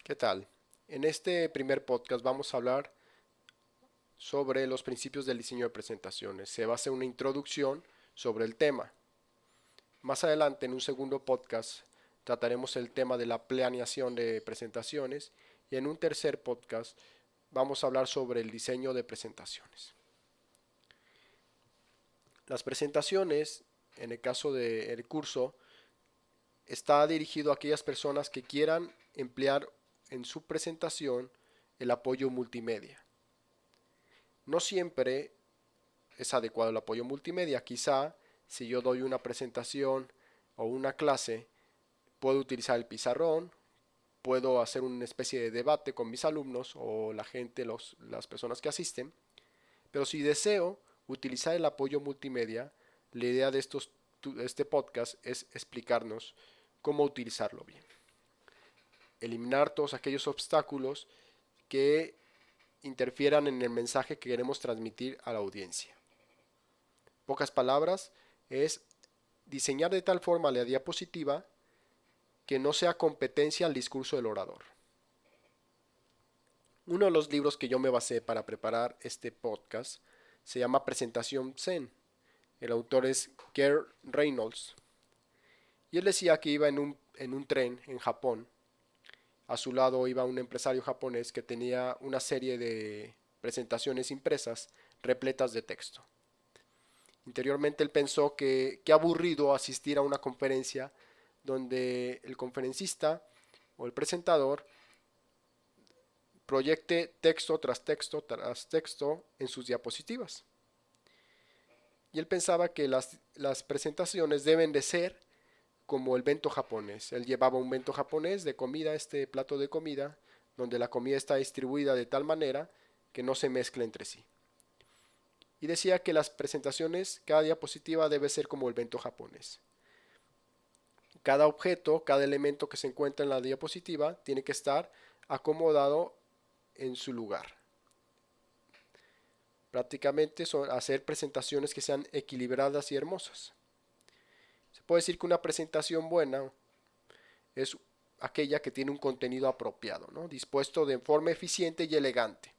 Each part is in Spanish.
¿Qué tal? En este primer podcast vamos a hablar sobre los principios del diseño de presentaciones. Se va a hacer una introducción sobre el tema. Más adelante, en un segundo podcast, trataremos el tema de la planeación de presentaciones y en un tercer podcast vamos a hablar sobre el diseño de presentaciones. Las presentaciones, en el caso del curso, está dirigido a aquellas personas que quieran emplear en su presentación el apoyo multimedia. No siempre es adecuado el apoyo multimedia. Quizá si yo doy una presentación o una clase, puedo utilizar el pizarrón, puedo hacer una especie de debate con mis alumnos o la gente, las personas que asisten. Pero si deseo utilizar el apoyo multimedia, la idea de este podcast es explicarnos cómo utilizarlo bien. Eliminar todos aquellos obstáculos que interfieran en el mensaje que queremos transmitir a la audiencia. Pocas palabras, es diseñar de tal forma la diapositiva que no sea competencia al discurso del orador. Uno de los libros que yo me basé para preparar este podcast se llama Presentación Zen. El autor es Gerd Reynolds. Y él decía que iba en un tren en Japón. A su lado iba un empresario japonés que tenía una serie de presentaciones impresas repletas de texto. Interiormente él pensó que qué aburrido asistir a una conferencia donde el conferencista o el presentador proyecte texto tras texto tras texto en sus diapositivas. Y él pensaba que las presentaciones deben de ser como el bento japonés. Él llevaba un bento japonés de comida, este plato de comida, donde la comida está distribuida de tal manera que no se mezcle entre sí. Y decía que las presentaciones, cada diapositiva debe ser como el bento japonés. Cada objeto, cada elemento que se encuentra en la diapositiva tiene que estar acomodado en su lugar. Prácticamente son hacer presentaciones que sean equilibradas y hermosas. Se puede decir que una presentación buena es aquella que tiene un contenido apropiado, ¿no? Dispuesto de forma eficiente y elegante,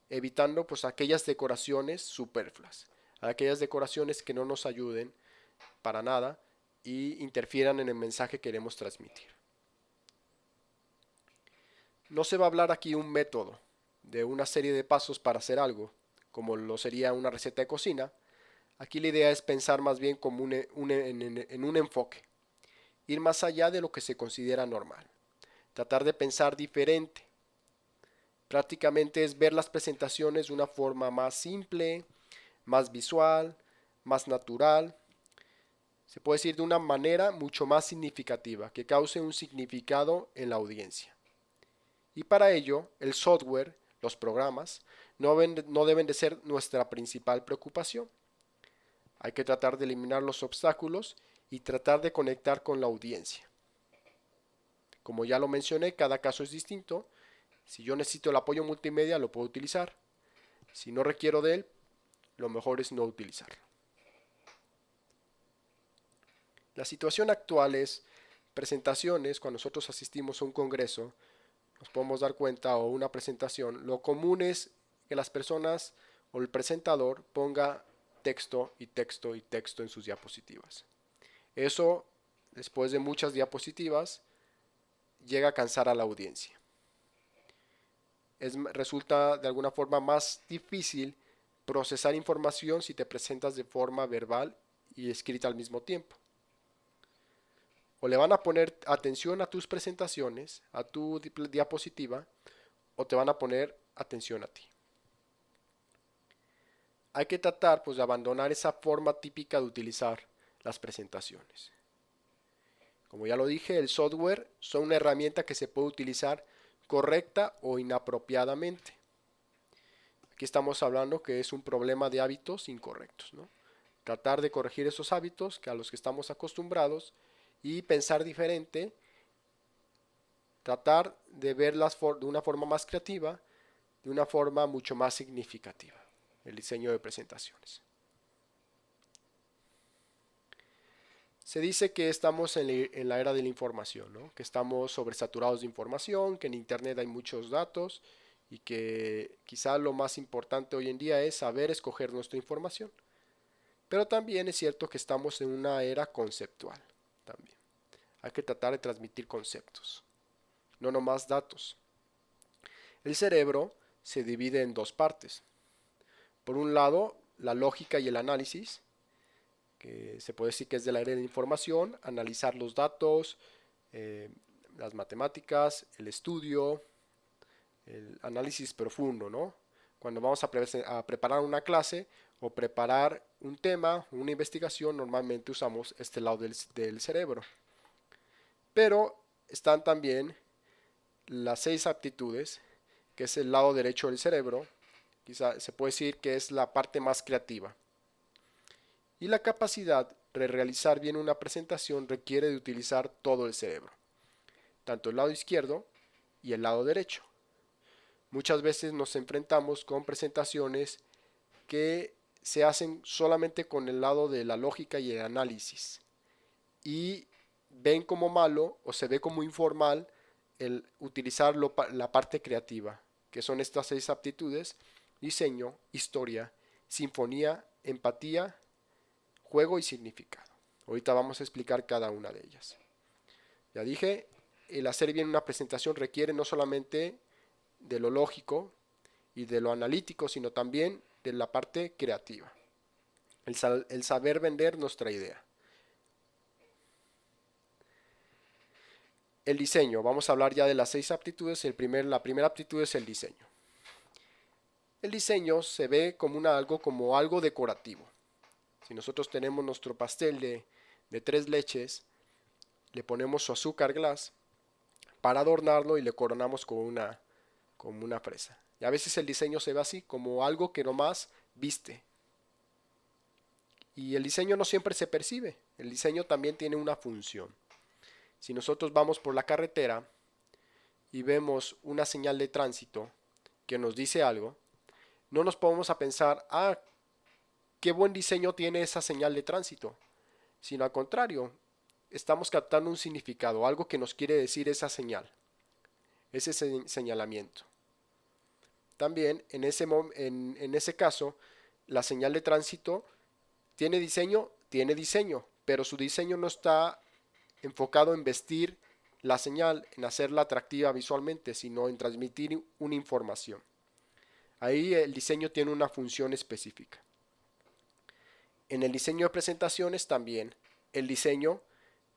evitando pues aquellas decoraciones superfluas, aquellas decoraciones que no nos ayuden para nada y interfieran en el mensaje que queremos transmitir. No se va a hablar aquí un método de una serie de pasos para hacer algo, como lo sería una receta de cocina. Aquí la idea es pensar más bien como en un enfoque, ir más allá de lo que se considera normal, tratar de pensar diferente. Prácticamente es ver las presentaciones de una forma más simple, más visual, más natural, se puede decir de una manera mucho más significativa, que cause un significado en la audiencia. Y para ello, el software, los programas, no deben de ser nuestra principal preocupación. Hay que tratar de eliminar los obstáculos y tratar de conectar con la audiencia. Como ya lo mencioné, cada caso es distinto. Si yo necesito el apoyo multimedia, lo puedo utilizar. Si no requiero de él, lo mejor es no utilizarlo. La situación actual es presentaciones, cuando nosotros asistimos a un congreso, nos podemos dar cuenta, o una presentación, lo común es que las personas o el presentador ponga texto y texto y texto en sus diapositivas. Eso, después de muchas diapositivas, llega a cansar a la audiencia. Resulta de alguna forma más difícil procesar información si te presentas de forma verbal y escrita al mismo tiempo. O le van a poner atención a tus presentaciones, a tu diapositiva, o te van a poner atención a ti. Hay que tratar pues de abandonar esa forma típica de utilizar las presentaciones. Como ya lo dije, el software son una herramienta que se puede utilizar correcta o inapropiadamente. Aquí estamos hablando que es un problema de hábitos incorrectos, ¿no? Tratar de corregir esos hábitos que a los que estamos acostumbrados y pensar diferente, tratar de verlas de una forma más creativa, de una forma mucho más significativa, el diseño de presentaciones. Se dice que estamos en la era de la información, ¿no? Que estamos sobresaturados de información, que en Internet hay muchos datos y que quizá lo más importante hoy en día es saber escoger nuestra información. Pero también es cierto que estamos en una era conceptual también. Hay que tratar de transmitir conceptos, no nomás datos. El cerebro se divide en dos partes. Por un lado, la lógica y el análisis, que se puede decir que es del área de la información, analizar los datos, eh, las matemáticas, el estudio, el análisis profundo, ¿no? Cuando vamos a preparar una clase o preparar un tema, una investigación, normalmente usamos este lado del cerebro. Pero están también las 6 aptitudes, que es el lado derecho del cerebro, quizá se puede decir que es la parte más creativa. Y la capacidad de realizar bien una presentación requiere de utilizar todo el cerebro, tanto el lado izquierdo y el lado derecho. Muchas veces nos enfrentamos con presentaciones que se hacen solamente con el lado de la lógica y el análisis y ven como malo o se ve como informal el utilizar la parte creativa, que son estas 6 aptitudes: diseño, historia, sinfonía, empatía, juego y significado. Ahorita vamos a explicar cada una de ellas. Ya dije, el hacer bien una presentación requiere no solamente de lo lógico y de lo analítico, sino también de la parte creativa. El saber vender nuestra idea. El diseño, vamos a hablar ya de las 6 aptitudes. La primera aptitud es el diseño. El diseño se ve como algo decorativo. Si nosotros tenemos nuestro pastel de 3 leches, le ponemos su azúcar glass para adornarlo y le coronamos con una fresa. Y a veces el diseño se ve así, como algo que nomás viste. Y el diseño no siempre se percibe. El diseño también tiene una función. Si nosotros vamos por la carretera y vemos una señal de tránsito que nos dice algo, no nos podemos a pensar, qué buen diseño tiene esa señal de tránsito, sino al contrario, estamos captando un significado, algo que nos quiere decir esa señal, ese señalamiento. También en ese caso, la señal de tránsito tiene diseño, pero su diseño no está enfocado en vestir la señal, en hacerla atractiva visualmente, sino en transmitir una información. Ahí el diseño tiene una función específica. En el diseño de presentaciones también, el diseño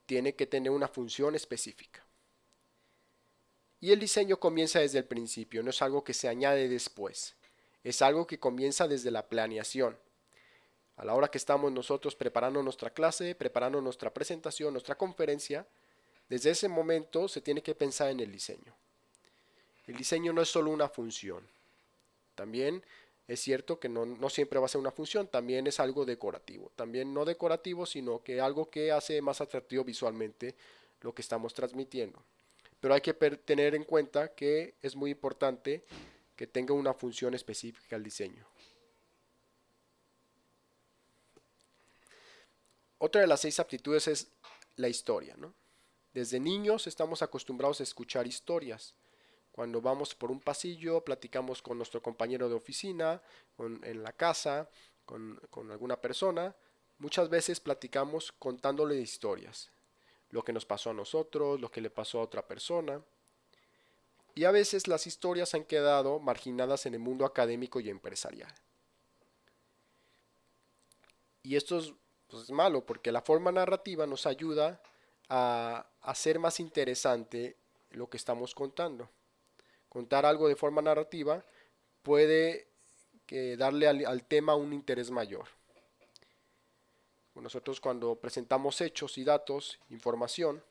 tiene que tener una función específica. Y el diseño comienza desde el principio, no es algo que se añade después, es algo que comienza desde la planeación. A la hora que estamos nosotros preparando nuestra clase, preparando nuestra presentación, nuestra conferencia, desde ese momento se tiene que pensar en el diseño. El diseño no es solo una función. También es cierto que no siempre va a ser una función, también es algo decorativo. También no decorativo, sino que algo que hace más atractivo visualmente lo que estamos transmitiendo. Pero hay que tener en cuenta que es muy importante que tenga una función específica el diseño. Otra de las 6 aptitudes es la historia, ¿no? Desde niños estamos acostumbrados a escuchar historias. Cuando vamos por un pasillo, platicamos con nuestro compañero de oficina, en la casa, con alguna persona. Muchas veces platicamos contándole historias. Lo que nos pasó a nosotros, lo que le pasó a otra persona. Y a veces las historias han quedado marginadas en el mundo académico y empresarial. Y esto es malo porque la forma narrativa nos ayuda a hacer más interesante lo que estamos contando. Contar algo de forma narrativa puede darle al tema un interés mayor. Nosotros cuando presentamos hechos y datos, información,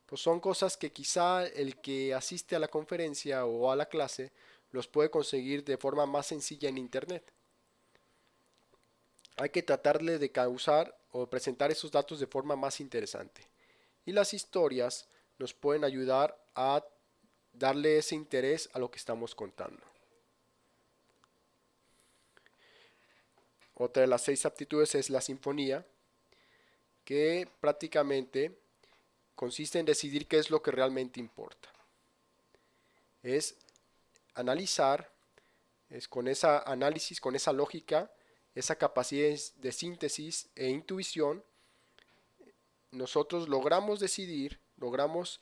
pues son cosas que quizá el que asiste a la conferencia o a la clase los puede conseguir de forma más sencilla en internet. Hay que tratarle de causar o presentar esos datos de forma más interesante. Y las historias nos pueden ayudar a darle ese interés a lo que estamos contando. Otra de las 6 aptitudes es la sinfonía, que prácticamente consiste en decidir qué es lo que realmente importa. Es analizar, es con esa análisis, con esa lógica, esa capacidad de síntesis e intuición, nosotros logramos decidir, logramos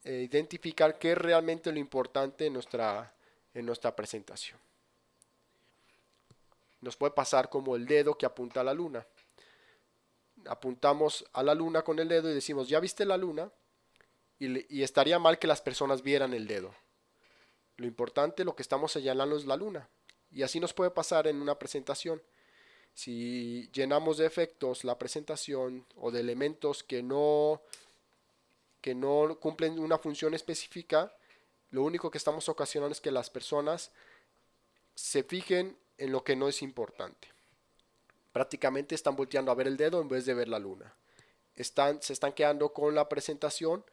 identificar qué es realmente lo importante en nuestra presentación. Nos puede pasar como el dedo que apunta a la luna. Apuntamos a la luna con el dedo y decimos, ¿ya viste la luna? Y estaría mal que las personas vieran el dedo. Lo importante, lo que estamos señalando es la luna. Y así nos puede pasar en una presentación. Si llenamos de efectos la presentación o de elementos que no cumplen una función específica, lo único que estamos ocasionando es que las personas se fijen en lo que no es importante. Prácticamente están volteando a ver el dedo en vez de ver la luna. Se están quedando con la presentación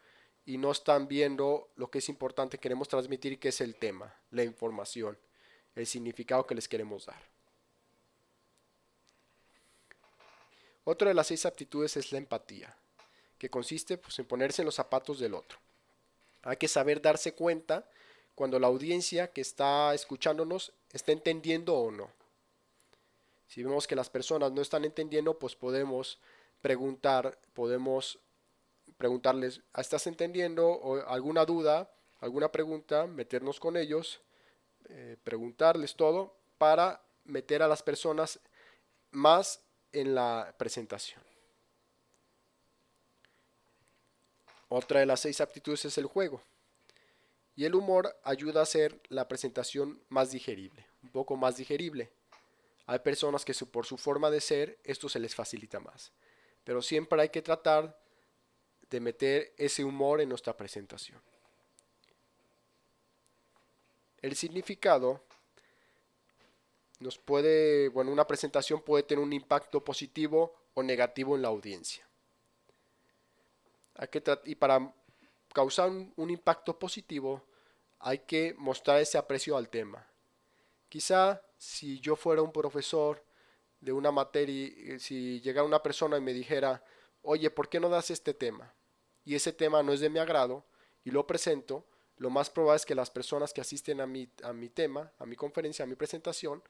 y no están viendo lo que es importante. Queremos transmitir, que es el tema, la información, el significado que les queremos dar. Otra de las 6 aptitudes es la empatía, que consiste pues, en ponerse en los zapatos del otro. Hay que saber darse cuenta cuando la audiencia que está escuchándonos está entendiendo o no. Si vemos que las personas no están entendiendo, pues podemos preguntarles, ¿estás entendiendo? O alguna duda, alguna pregunta, meternos con ellos, preguntarles todo para meter a las personas más en la presentación. Otra de las 6 aptitudes es el juego. Y el humor ayuda a hacer la presentación más digerible, un poco más digerible. Hay personas que por su forma de ser, esto se les facilita más. Pero siempre hay que tratar de meter ese humor en nuestra presentación. El significado una presentación puede tener un impacto positivo o negativo en la audiencia. Y para causar un impacto positivo, hay que mostrar ese aprecio al tema. Quizá si yo fuera un profesor de una materia, si llegara una persona y me dijera, oye, ¿por qué no das este tema? Y ese tema no es de mi agrado y lo presento, lo más probable es que las personas que asisten a mi tema, a mi conferencia, a mi presentación,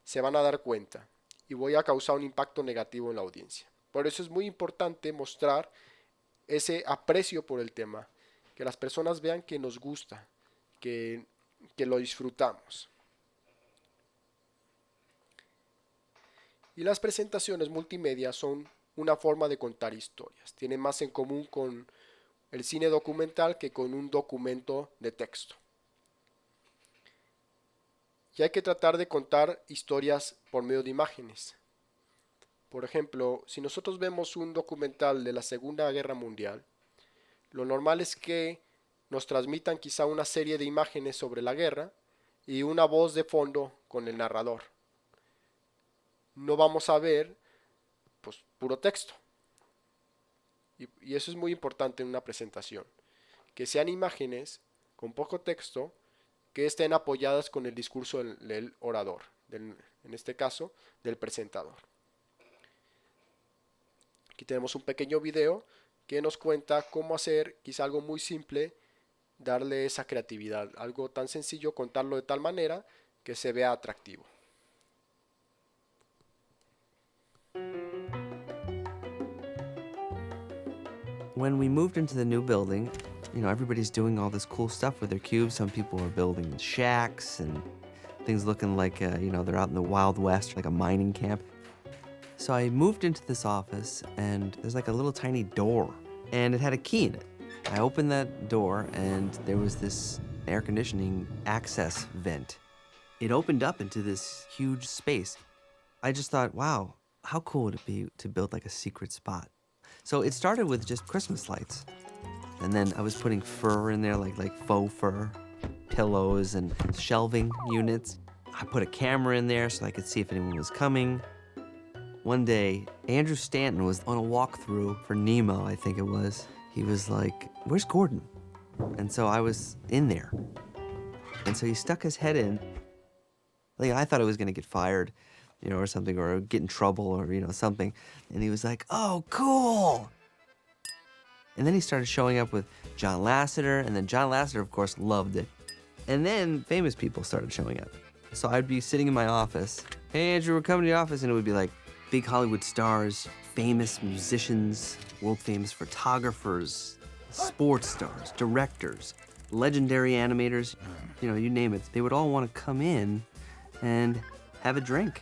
se van a dar cuenta y voy a causar un impacto negativo en la audiencia. Por eso es muy importante mostrar ese aprecio por el tema, que las personas vean que nos gusta, que lo disfrutamos. Y las presentaciones multimedia son una forma de contar historias. Tienen más en común con el cine documental que con un documento de texto. Y hay que tratar de contar historias por medio de imágenes. Por ejemplo, si nosotros vemos un documental de la Segunda Guerra Mundial, lo normal es que nos transmitan quizá una serie de imágenes sobre la guerra y una voz de fondo con el narrador. No vamos a ver pues puro texto. Y eso es muy importante en una presentación. Que sean imágenes con poco texto que estén apoyadas con el discurso del orador, en este caso, del presentador. Aquí tenemos un pequeño video que nos cuenta cómo hacer quizá algo muy simple, darle esa creatividad, algo tan sencillo, contarlo de tal manera que se vea atractivo. When we moved into the new building, everybody's doing all this cool stuff with their cubes. Some people are building shacks and things looking like, they're out in the Wild West, like a mining camp. So I moved into this office, and there's like a little tiny door, and it had a key in it. I opened that door, and there was this air conditioning access vent. It opened up into this huge space. I just thought, wow, how cool would it be to build like a secret spot? So it started with just Christmas lights. And then I was putting fur in there, like faux fur, pillows and shelving units. I put a camera in there so I could see if anyone was coming. One day, Andrew Stanton was on a walkthrough for Nemo, I think it was. He was like, "Where's Gordon?" And so I was in there. And so he stuck his head in. Like, I thought I was gonna get fired. you know, or something, or get in trouble, or, you know, something. And he was like, oh, cool. And then he started showing up with John Lasseter, and then John Lasseter, of course, loved it. And then famous people started showing up. So I'd be sitting in my office, hey, Andrew, we're coming to the office, and it would be like big Hollywood stars, famous musicians, world-famous photographers, sports stars, directors, legendary animators, you know, you name it. They would all want to come in and have a drink.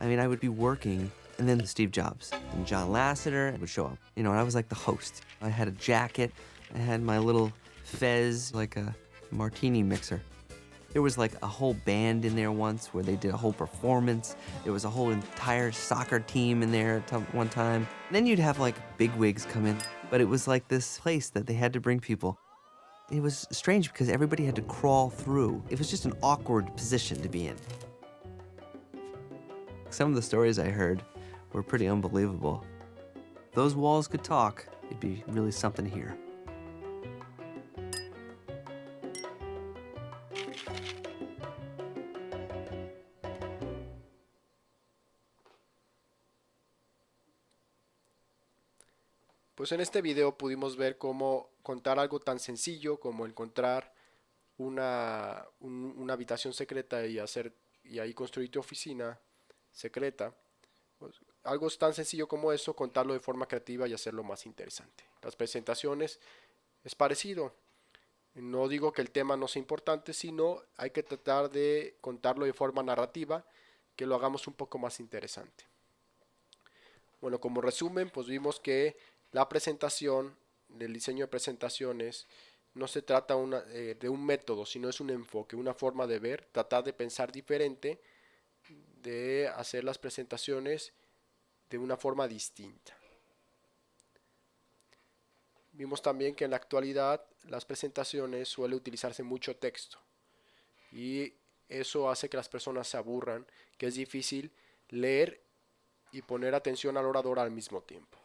I mean, I would be working, and then Steve Jobs and John Lasseter would show up, you know, and I was like the host. I had a jacket, I had my little fez, like a martini mixer. There was like a whole band in there once where they did a whole performance. There was a whole entire soccer team in there at one time. And then you'd have like bigwigs come in, but it was like this place that they had to bring people. It was strange because everybody had to crawl through. It was just an awkward position to be in. Some of the stories I heard were pretty unbelievable. If those walls could talk, it'd be really something to hear. Pues en este video pudimos ver cómo contar algo tan sencillo como encontrar una habitación secreta y ahí construir tu oficina secreta. Pues, algo tan sencillo como eso, contarlo de forma creativa y hacerlo más interesante. Las presentaciones es parecido. No digo que el tema no sea importante, sino hay que tratar de contarlo de forma narrativa, que lo hagamos un poco más interesante. Bueno, como resumen, pues vimos que la presentación, del diseño de presentaciones, no se trata de un método, sino es un enfoque, una forma de ver, tratar de pensar diferente, de hacer las presentaciones de una forma distinta. Vimos también que en la actualidad las presentaciones suele utilizarse mucho texto y eso hace que las personas se aburran, que es difícil leer y poner atención al orador al mismo tiempo.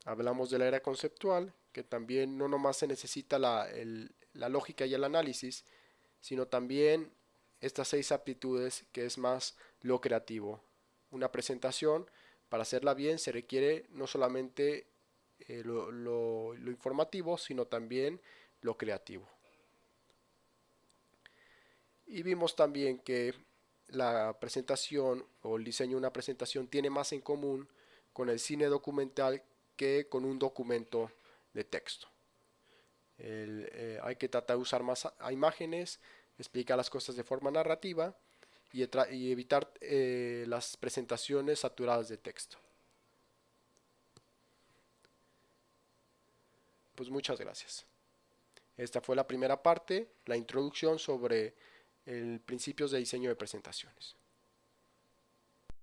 Hablamos de la era conceptual, que también no nomás se necesita la lógica y el análisis, sino también estas 6 aptitudes, que es más lo creativo. Una presentación, para hacerla bien, se requiere no solamente lo informativo, sino también lo creativo. Y vimos también que la presentación o el diseño de una presentación tiene más en común con el cine documental que con un documento de texto. Hay que tratar de usar más imágenes, explicar las cosas de forma narrativa y evitar las presentaciones saturadas de texto. Pues muchas gracias. Esta fue la primera parte, la introducción sobre principios de diseño de presentaciones.